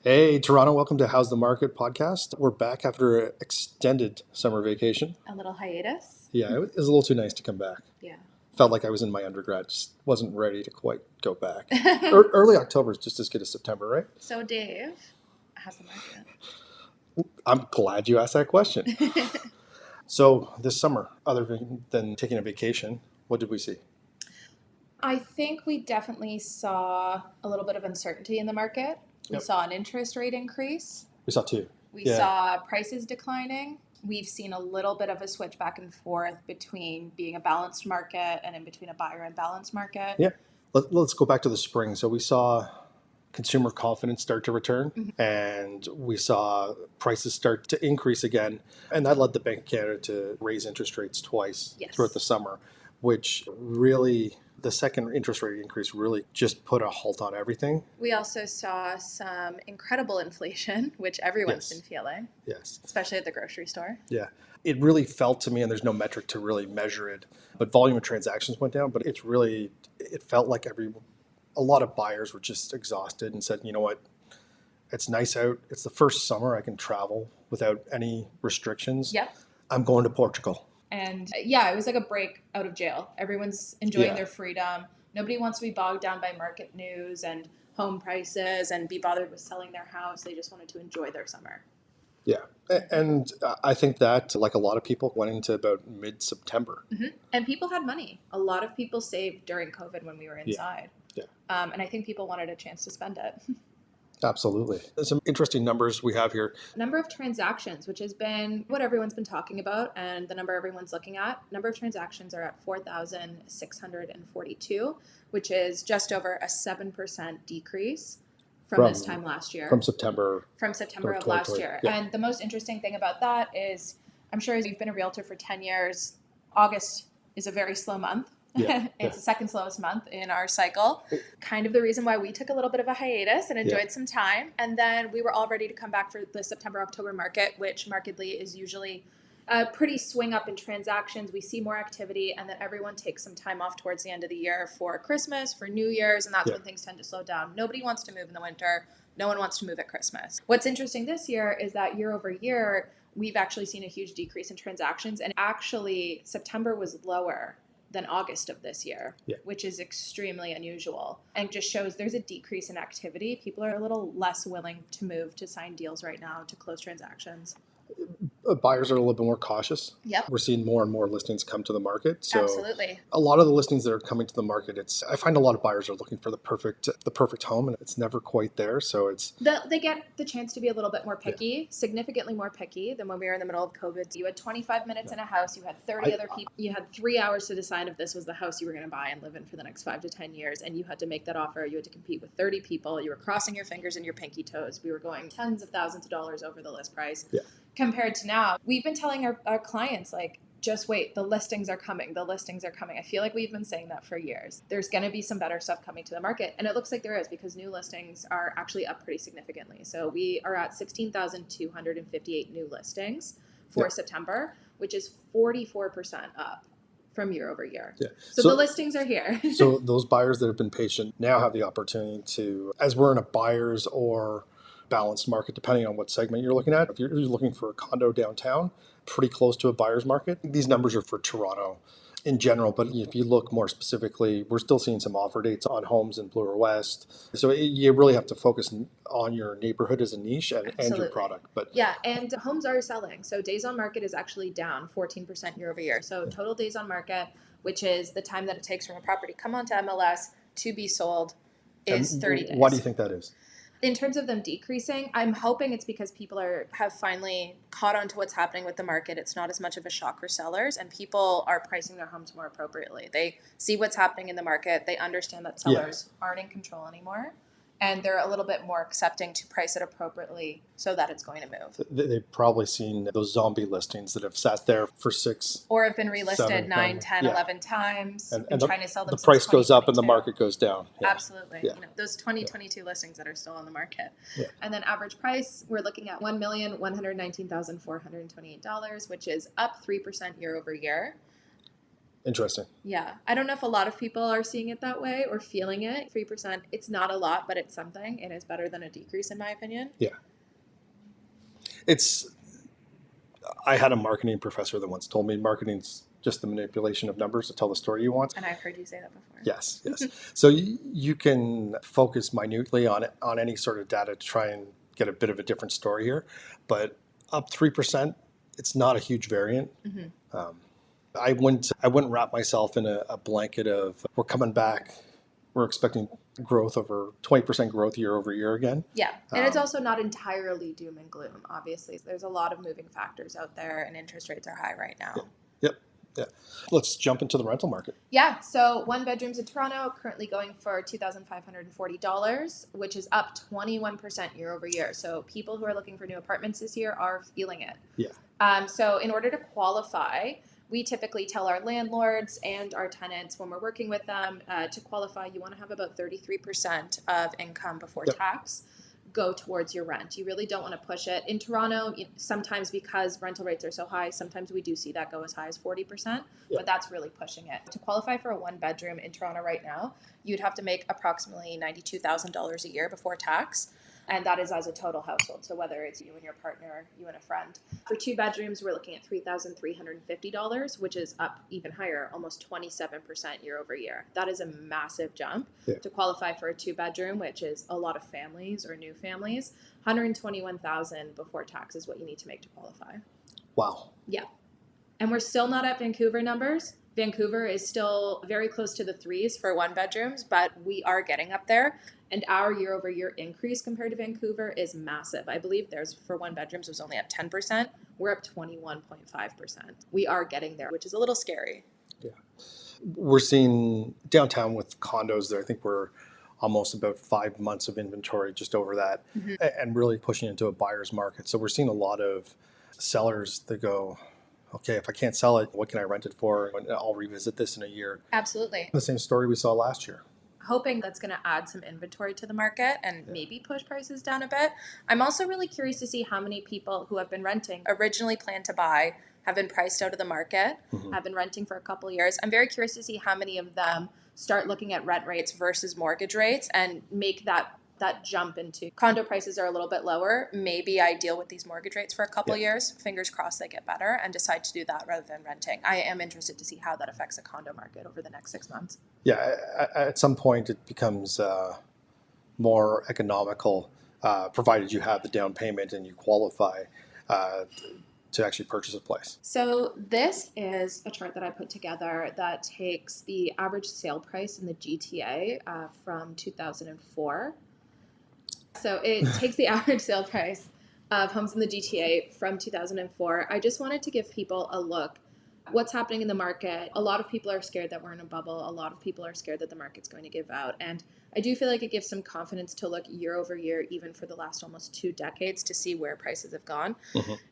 Hey, Toronto, welcome to How's the Market podcast. We're back after an extended summer vacation. A little hiatus. Yeah, it was a little too nice to come back. Yeah. Felt like I was in my undergrad, just wasn't ready to quite go back. Early October is just as good as September, right? So, Dave, how's the market? I'm glad you asked that question. So, this summer, other than taking a vacation, what did we see? I think we definitely saw a little bit of uncertainty in the market. We Yep. saw an interest rate increase. We saw two. We Yeah. saw prices declining. We've seen a little bit of a switch back and forth between being a balanced market and in between a buyer and balanced market. Yeah. Let's go back to the spring. So, we saw consumer confidence start to return, and we saw prices start to increase again. And that led the Bank of Canada to raise interest rates twice Yes. throughout the summer, which really, the second interest rate increase really just put a halt on everything. We also saw some incredible inflation, which everyone's Yes. been feeling, Yes. especially at the grocery store. Yeah. It really felt to me, and there's no metric to really measure it, but volume of transactions went down. But it felt like a lot of buyers were just exhausted and said, you know what, it's nice out. It's the first summer I can travel without any restrictions. Yep. I'm going to Portugal. And yeah, it was like a break out of jail. Everyone's enjoying Yeah. their freedom. Nobody wants to be bogged down by market news and home prices and be bothered with selling their house. They just wanted to enjoy their summer. Yeah. And I think that, like a lot of people, went into about mid-September. And people had money. A lot of people saved during COVID when we were inside. Yeah. And I think people wanted a chance to spend it. Absolutely. There's some interesting numbers we have here. Number of transactions, which has been what everyone's been talking about and the number everyone's looking at. Number of transactions are at 4,642, which is just over a 7% decrease from this time last year. From September of last year. Yeah. And the most interesting thing about that is, I'm sure you've been a realtor for 10 years, August is a very slow month. Yeah. It's the second slowest month in our cycle. Kind of the reason why we took a little bit of a hiatus and enjoyed some time. And then we were all ready to come back for the September-October market, which markedly is usually a pretty swing up in transactions. We see more activity, and then everyone takes some time off towards the end of the year for Christmas, for New Year's, and that's when things tend to slow down. Nobody wants to move in the winter. No one wants to move at Christmas. What's interesting this year is that year over year, we've actually seen a huge decrease in transactions. And actually, September was lower than August of this year, which is extremely unusual and just shows there's a decrease in activity. People are a little less willing to move, to sign deals right now, to close transactions. Buyers are a little bit more cautious. Yep. We're seeing more and more listings come to the market. So Absolutely. a lot of the listings that are coming to the market, I find a lot of buyers are looking for the perfect home, and it's never quite there. So they get the chance to be a little bit more picky, significantly more picky than when we were in the middle of COVID. You had 25 minutes in a house, you had 30 other people, you had 3 hours to decide if this was the house you were going to buy and live in for the next 5 to 10 years, and you had to make that offer. You had to compete with 30 people. You were crossing your fingers and your pinky toes. We were going tens of thousands of dollars over the list price. Yeah. Compared to now, we've been telling our clients, like, just wait, the listings are coming. The listings are coming. I feel like we've been saying that for years. There's going to be some better stuff coming to the market. And it looks like there is, because new listings are actually up pretty significantly. So we are at 16,258 new listings for September, which is 44% up from year over year. Yeah. So the listings are here. So those buyers that have been patient now have the opportunity to, as we're in a buyer's or balanced market, depending on what segment you're looking at. If you're looking for a condo downtown, pretty close to a buyer's market. These numbers are for Toronto in general, but if you look more specifically, we're still seeing some offer dates on homes in Bloor West. So you really have to focus on your neighborhood as a niche and your product. But yeah, and homes are selling. So days on market is actually down 14% year over year. So total days on market, which is the time that it takes from a property come onto MLS to be sold, is 30 days. Why do you think that is? In terms of them decreasing, I'm hoping it's because people have finally caught on to what's happening with the market. It's not as much of a shock for sellers, and people are pricing their homes more appropriately. They see what's happening in the market. They understand that sellers aren't in control anymore, and they're a little bit more accepting to price it appropriately so that it's going to move. They've probably seen those zombie listings that have sat there for 6 or have been relisted 9, 10, 11 times and trying to sell them. The price goes up and the market goes down. Yeah. Absolutely. Yeah. Those 2022 listings that are still on the market. Yeah. And then average price, we're looking at $1,119,428, which is up 3% year over year. Interesting. Yeah. I don't know if a lot of people are seeing it that way or feeling it. 3%, it's not a lot, but it's something. It is better than a decrease, in my opinion. Yeah. I had a marketing professor that once told me marketing's just the manipulation of numbers to tell the story you want. And I've heard you say that before. Yes, yes. So you can focus minutely on any sort of data to try and get a bit of a different story here, but up 3%, it's not a huge variant. I wouldn't wrap myself in a blanket of we're coming back, we're expecting growth over 20% growth year over year again. Yeah. And it's also not entirely doom and gloom, obviously. There's a lot of moving factors out there, and interest rates are high right now. Yep. Yeah. Let's jump into the rental market. Yeah. So one bedrooms in Toronto currently going for $2,540, which is up 21% year over year. So people who are looking for new apartments this year are feeling it. Yeah. So in order to qualify, we typically tell our landlords and our tenants when we're working with them to qualify, you want to have about 33% of income before tax go towards your rent. You really don't want to push it. In Toronto, sometimes because rental rates are so high, sometimes we do see that go as high as 40%, but that's really pushing it. To qualify for a one bedroom in Toronto right now, you'd have to make approximately $92,000 a year before tax. And that is as a total household. So whether it's you and your partner, you and a friend. For two bedrooms, we're looking at $3,350, which is up even higher, almost 27% year over year. That is a massive jump. To qualify for a two bedroom, which is a lot of families or new families. $121,000 before tax is what you need to make to qualify. Wow. Yeah. And we're still not at Vancouver numbers. Vancouver is still very close to the threes for one bedrooms, but we are getting up there. And our year over year increase compared to Vancouver is massive. I believe theirs for one bedrooms was only at 10%. We're up 21.5%. We are getting there, which is a little scary. Yeah. We're seeing downtown with condos there. I think we're almost about 5 months of inventory, just over that, and really pushing into a buyer's market. So we're seeing a lot of sellers that go, okay, if I can't sell it, what can I rent it for? I'll revisit this in a year. Absolutely. The same story we saw last year. Hoping that's going to add some inventory to the market and maybe push prices down a bit. I'm also really curious to see how many people who have been renting, originally planned to buy, have been priced out of the market, have been renting for a couple of years. I'm very curious to see how many of them start looking at rent rates versus mortgage rates and make that jump into condo prices are a little bit lower. Maybe I deal with these mortgage rates for a couple of years. Fingers crossed they get better and decide to do that rather than renting. I am interested to see how that affects the condo market over the next 6 months. Yeah, at some point it becomes more economical, provided you have the down payment and you qualify to actually purchase a place. So this is a chart that I put together that takes the average sale price in the GTA from 2004. So it takes the average sale price of homes in the GTA from 2004. I just wanted to give people a look what's happening in the market. A lot of people are scared that we're in a bubble. A lot of people are scared that the market's going to give out. And I do feel like it gives some confidence to look year over year, even for the last almost 2 decades, to see where prices have gone.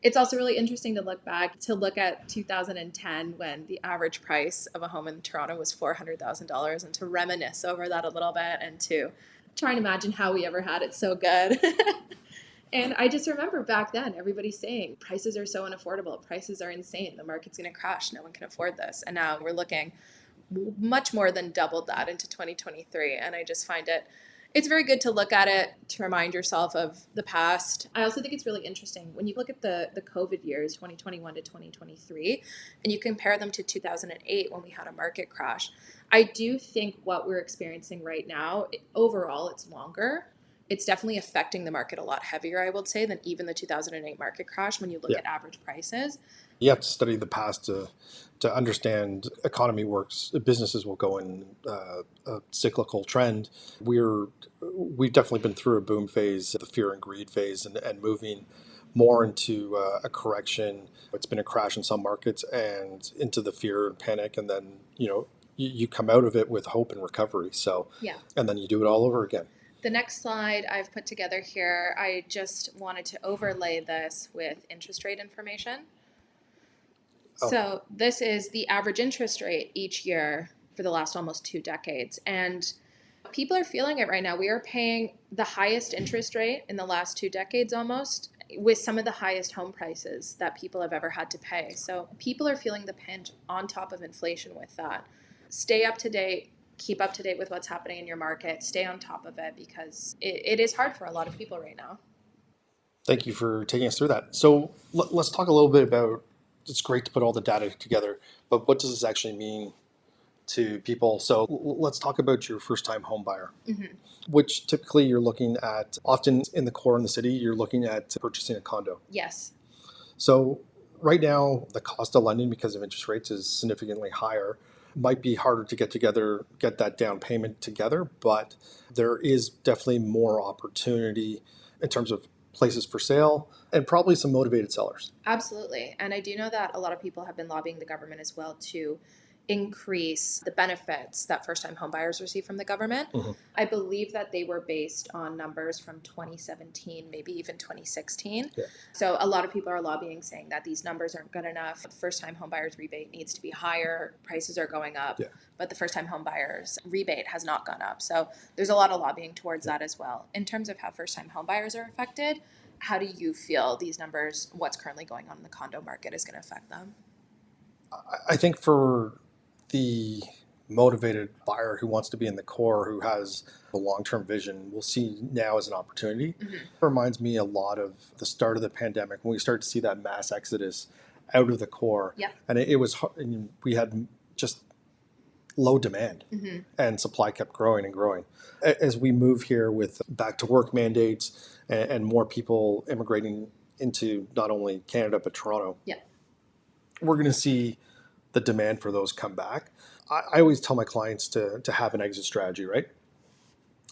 It's also really interesting to look back, to look at 2010 when the average price of a home in Toronto was $400,000 and to reminisce over that a little bit and to try and imagine how we ever had it so good. And I just remember back then, everybody saying prices are so unaffordable. Prices are insane. The market's going to crash. No one can afford this. And now we're looking much more than doubled that into 2023. And I just find it's very good to look at it, to remind yourself of the past. I also think it's really interesting when you look at the COVID years, 2021 to 2023, and you compare them to 2008 when we had a market crash. I do think what we're experiencing right now, overall, it's longer. It's definitely affecting the market a lot heavier, I would say, than even the 2008 market crash when you look at average prices. You have to study the past to understand economy works. Businesses will go in a cyclical trend. We've definitely been through a boom phase, the fear and greed phase, and moving more into a correction. It's been a crash in some markets and into the fear and panic, and then you come out of it with hope and recovery. So and then you do it all over again. The next slide I've put together here, I just wanted to overlay this with interest rate information. So this is the average interest rate each year for the last almost 2 decades. And people are feeling it right now. We are paying the highest interest rate in the last 2 decades almost. with some of the highest home prices that people have ever had to pay. So people are feeling the pinch on top of inflation with that. Stay up to date, keep up to date with what's happening in your market, stay on top of it, because it is hard for a lot of people right now. Thank you for taking us through that. So let's talk a little bit about, it's great to put all the data together, but what does this actually mean to people? So let's talk about your first time home buyer, which typically you're looking at, often in the core in the city, you're looking at purchasing a condo. Yes. So right now, the cost of lending because of interest rates is significantly higher. Might be harder to get that down payment together, but there is definitely more opportunity in terms of places for sale and probably some motivated sellers. Absolutely. And I do know that a lot of people have been lobbying the government as well to increase the benefits that first-time homebuyers receive from the government. I believe that they were based on numbers from 2017, maybe even 2016. Yeah. So a lot of people are lobbying, saying that these numbers aren't good enough. First-time homebuyers rebate needs to be higher. Prices are going up, Yeah. but the first-time homebuyers rebate has not gone up. So there's a lot of lobbying towards that as well. In terms of how first-time homebuyers are affected, how do you feel these numbers, what's currently going on in the condo market, is going to affect them? I think for the motivated buyer who wants to be in the core, who has a long-term vision, we'll see now as an opportunity. It reminds me a lot of the start of the pandemic when we started to see that mass exodus out of the core. Yep. And it was, and we had just low demand and supply kept growing and growing. As we move here with back to work mandates and more people immigrating into not only Canada but Toronto, Yeah. we're going to see the demand for those come back. I always tell my clients to have an exit strategy, right?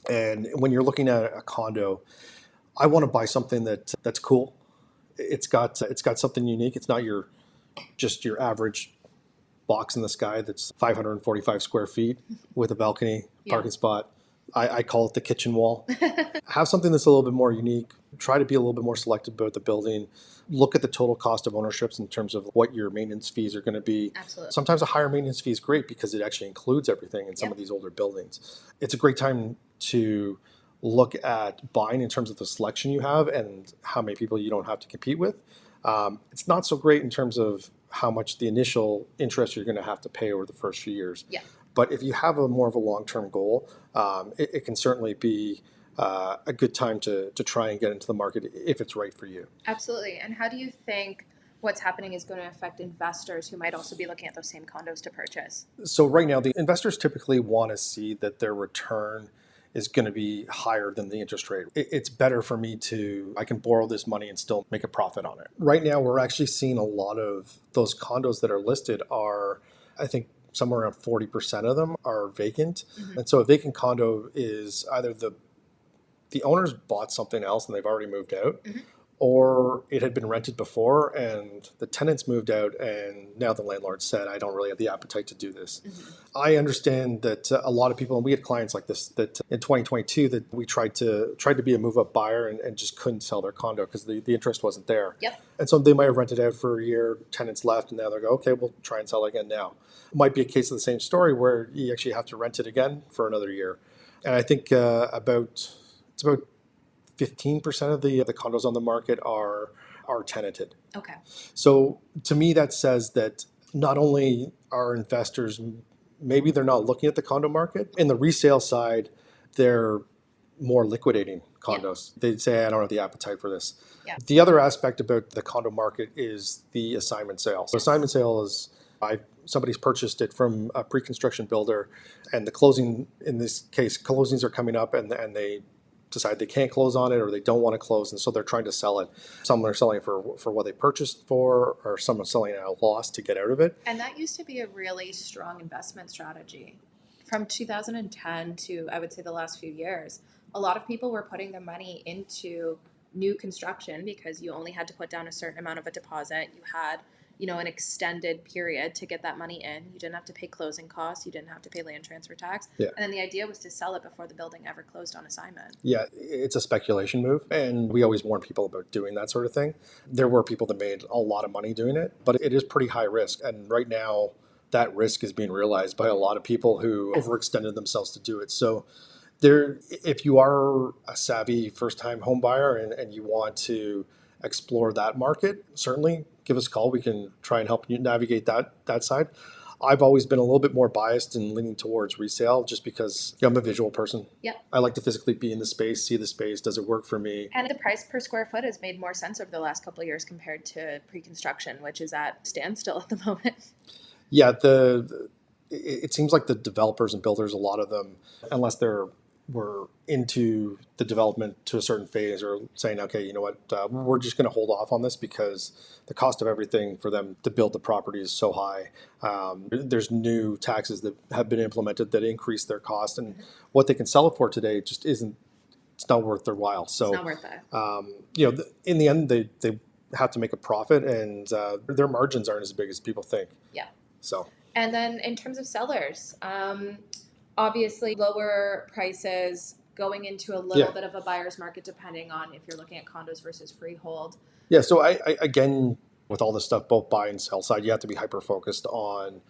And when you're looking at a condo, I want to buy something that's cool. It's got something unique. It's not just your average box in the sky that's 545 square feet with a balcony, parking spot. I call it the kitchen wall. Have something that's a little bit more unique. Try to be a little bit more selective about the building. Look at the total cost of ownerships in terms of what your maintenance fees are going to be. Absolutely. Sometimes a higher maintenance fee is great because it actually includes everything in some of these older buildings. It's a great time to look at buying in terms of the selection you have and how many people you don't have to compete with. It's not so great in terms of how much the initial interest you're going to have to pay over the first few years. Yeah. But if you have a more of a long-term goal, it can certainly be a good time to try and get into the market if it's right for you. Absolutely. And how do you think what's happening is going to affect investors who might also be looking at those same condos to purchase? So right now, the investors typically want to see that their return is going to be higher than the interest rate. It's better for me I can borrow this money and still make a profit on it. Right now, we're actually seeing a lot of those condos that are listed are, I think, somewhere around 40% of them are vacant. And so a vacant condo is either the owners bought something else and they've already moved out, or it had been rented before and the tenants moved out and now the landlord said, I don't really have the appetite to do this. I understand that a lot of people, and we had clients like this, that in 2022 that we tried to be a move-up buyer and just couldn't sell their condo because the interest wasn't there. Yep. And so they might have rented out for a year, tenants left, and now they go, okay, we'll try and sell again now. It might be a case of the same story where you actually have to rent it again for another year. And I think it's about 15% of the condos on the market are tenanted. Okay. So to me, that says that not only are investors, maybe they're not looking at the condo market. In the resale side, they're more liquidating condos. They say, I don't have the appetite for this. Yeah. The other aspect about the condo market is the assignment sale. So assignment sale is somebody's purchased it from a pre-construction builder, and the closing, in this case, closings are coming up and they decide they can't close on it or they don't want to close, and so they're trying to sell it. Some are selling it for what they purchased for, or some are selling it at a loss to get out of it. And that used to be a really strong investment strategy. From 2010 to, I would say, the last few years, a lot of people were putting their money into new construction because you only had to put down a certain amount of a deposit. You had an extended period to get that money in. You didn't have to pay closing costs. You didn't have to pay land transfer tax. Yeah. And then the idea was to sell it before the building ever closed on assignment. Yeah, it's a speculation move. And we always warn people about doing that sort of thing. There were people that made a lot of money doing it, but it is pretty high risk. And right now, that risk is being realized by a lot of people who overextended themselves to do it. So if you are a savvy first-time home buyer and you want to explore that market, certainly give us a call. We can try and help you navigate that side. I've always been a little bit more biased and leaning towards resale just because I'm a visual person. Yeah. I like to physically be in the space, see the space. Does it work for me? And the price per square foot has made more sense over the last couple of years compared to pre-construction, which is at standstill at the moment. Yeah, it seems like the developers and builders, a lot of them, unless we're into the development to a certain phase, or saying, okay, you know what, we're just going to hold off on this because the cost of everything for them to build the property is so high. There's new taxes that have been implemented that increase their cost, and what they can sell it for today just isn't. It's not worth their while. So It's not worth it. in the end, they have to make a profit, and their margins aren't as big as people think. Yeah. So. And then in terms of sellers, obviously lower prices going into a little bit of a buyer's market, depending on if you're looking at condos versus freehold. Yeah. So I again, with all this stuff, both buy and sell side, you have to be hyper focused on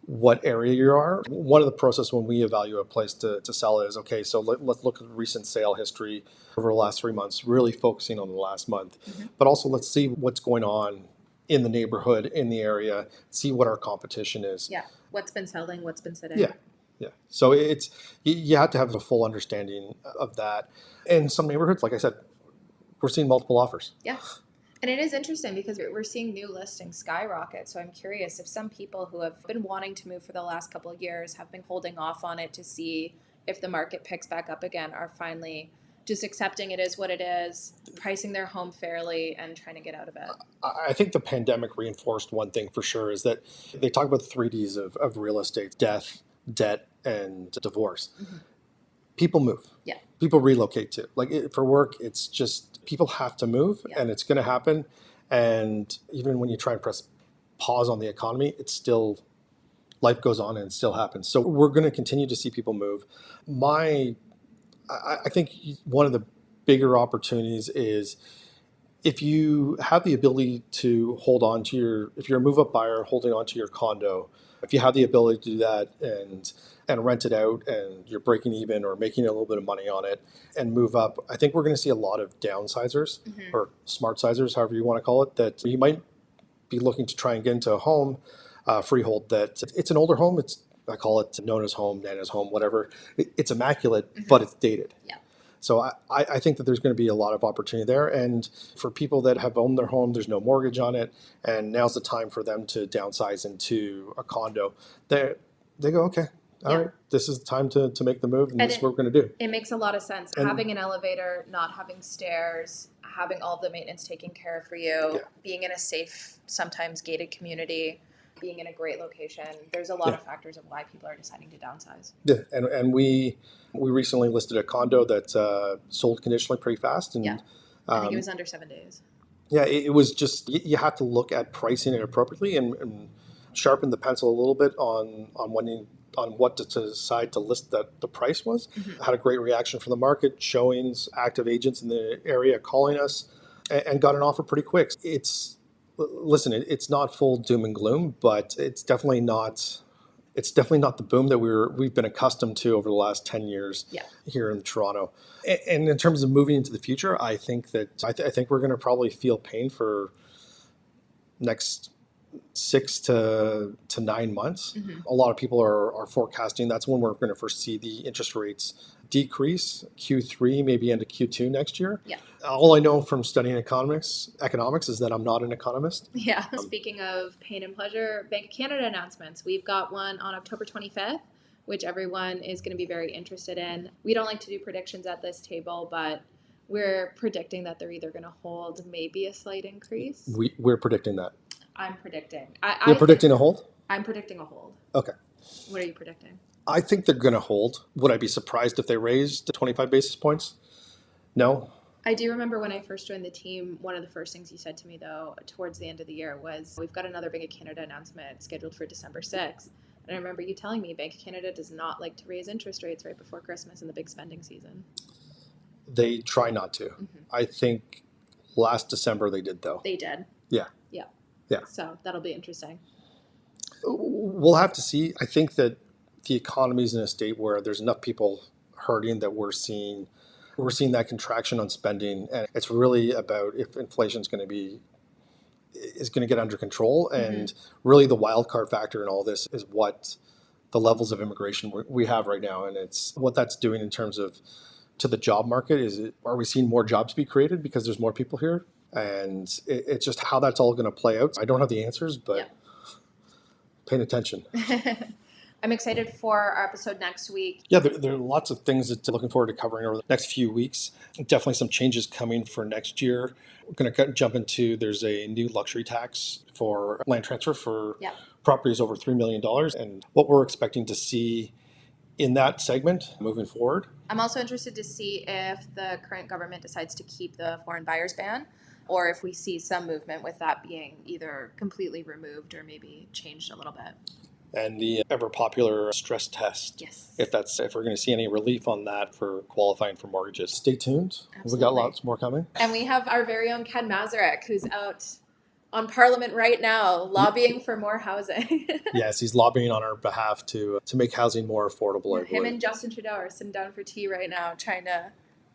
what area you are. One of the process when we evaluate a place to sell is, okay, so let's look at recent sale history over the last 3 months, really focusing on the last month. But also let's see what's going on in the neighborhood, in the area, see what our competition is. Yeah. What's been selling, what's been sitting. Yeah. Yeah. So it's, you have to have a full understanding of that. In some neighborhoods, like I said, we're seeing multiple offers. Yeah. And it is interesting because we're seeing new listings skyrocket. So I'm curious if some people who have been wanting to move for the last couple of years have been holding off on it to see if the market picks back up again, are finally just accepting it is what it is, pricing their home fairly, and trying to get out of it. I think the pandemic reinforced one thing for sure, is that they talk about the 3Ds of real estate: death, debt, and divorce. People move. Yeah. People relocate too. For work, it's just people have to move, and it's going to happen. And even when you try and press pause on the economy, it's still, life goes on and it still happens. So we're going to continue to see people move. I think one of the bigger opportunities is if you have the ability to hold on to if you're a move-up buyer holding on to your condo, if you have the ability to do that and rent it out, and you're breaking even or making a little bit of money on it and move up, I think we're going to see a lot of downsizers or smart sizers, however you want to call it, that you might be looking to try and get into a home, freehold, that it's an older home. I call it known as home, Nana's home, whatever. It's immaculate, but it's dated. Yeah. So I think that there's going to be a lot of opportunity there. And for people that have owned their home, there's no mortgage on it, and now's the time for them to downsize into a condo. They go, okay, all right, this is the time to make the move, and this is what we're going to do. It makes a lot of sense. And having an elevator, not having stairs, having all of the maintenance taken care of for you, being in a safe, sometimes gated community, being in a great location. There's a lot of factors of why people are deciding to downsize. Yeah, and we recently listed a condo that sold conditionally pretty fast. And I think it was under 7 days. Yeah, it was just, you have to look at pricing it appropriately and sharpen the pencil a little bit on what to decide to list that the price was. Had a great reaction from the market, showings, active agents in the area calling us, and got an offer pretty quick. It's not full doom and gloom, but it's definitely not the boom that we've been accustomed to over the last 10 years here in Toronto. And in terms of moving into the future, I think we're going to probably feel pain for next 6 to 9 months. A lot of people are forecasting that's when we're going to first see the interest rates decrease, Q3, maybe into Q2 next year. Yeah. All I know from studying economics is that I'm not an economist. Yeah. Speaking of pain and pleasure, Bank of Canada announcements. We've got one on October 25th, which everyone is going to be very interested in. We don't like to do predictions at this table, but we're predicting that they're either going to hold maybe a slight increase. We're predicting that. I'm predicting. You're predicting a hold? I'm predicting a hold. Okay. What are you predicting? I think they're going to hold. Would I be surprised if they raised 25 basis points? No. I do remember when I first joined the team, one of the first things you said to me, though, towards the end of the year was, we've got another Bank of Canada announcement scheduled for December 6th. And I remember you telling me Bank of Canada does not like to raise interest rates right before Christmas and the big spending season. They try not to. I think last December they did, though. They did. Yeah. Yeah. Yeah. So that'll be interesting. We'll have to see. I think that the economy's in a state where there's enough people hurting that we're seeing we're seeing that contraction on spending, and it's really about if inflation is going to get under control. And really the wild card factor in all this is what the levels of immigration we have right now, and it's what that's doing in terms of to the job market. Are we seeing more jobs be created because there's more people here? And it's just how that's all going to play out. I don't have the answers, but paying attention. I'm excited for our episode next week. Yeah, there are lots of things that I'm looking forward to covering over the next few weeks. Definitely some changes coming for next year. We're going to jump into, there's a new luxury tax for land transfer for properties over $3 million, and what we're expecting to see in that segment moving forward. I'm also interested to see if the current government decides to keep the foreign buyers ban, or if we see some movement with that being either completely removed or maybe changed a little bit. And the ever popular stress test. Yes. If we're going to see any relief on that for qualifying for mortgages. Stay tuned. Absolutely. We got lots more coming. And we have our very own Ken Mazurek, who's out on Parliament right now, lobbying for more housing. Yes, he's lobbying on our behalf to make housing more affordable. Him and Justin Trudeau are sitting down for tea right now, trying to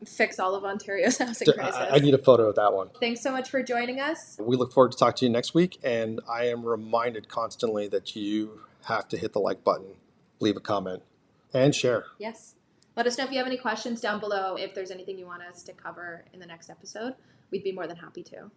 fix all of Ontario's housing crisis. I need a photo of that one. Thanks so much for joining us. We look forward to talking to you next week, and I am reminded constantly that you have to hit the like button, leave a comment, and share. Yes. Let us know if you have any questions down below. If there's anything you want us to cover in the next episode, we'd be more than happy to.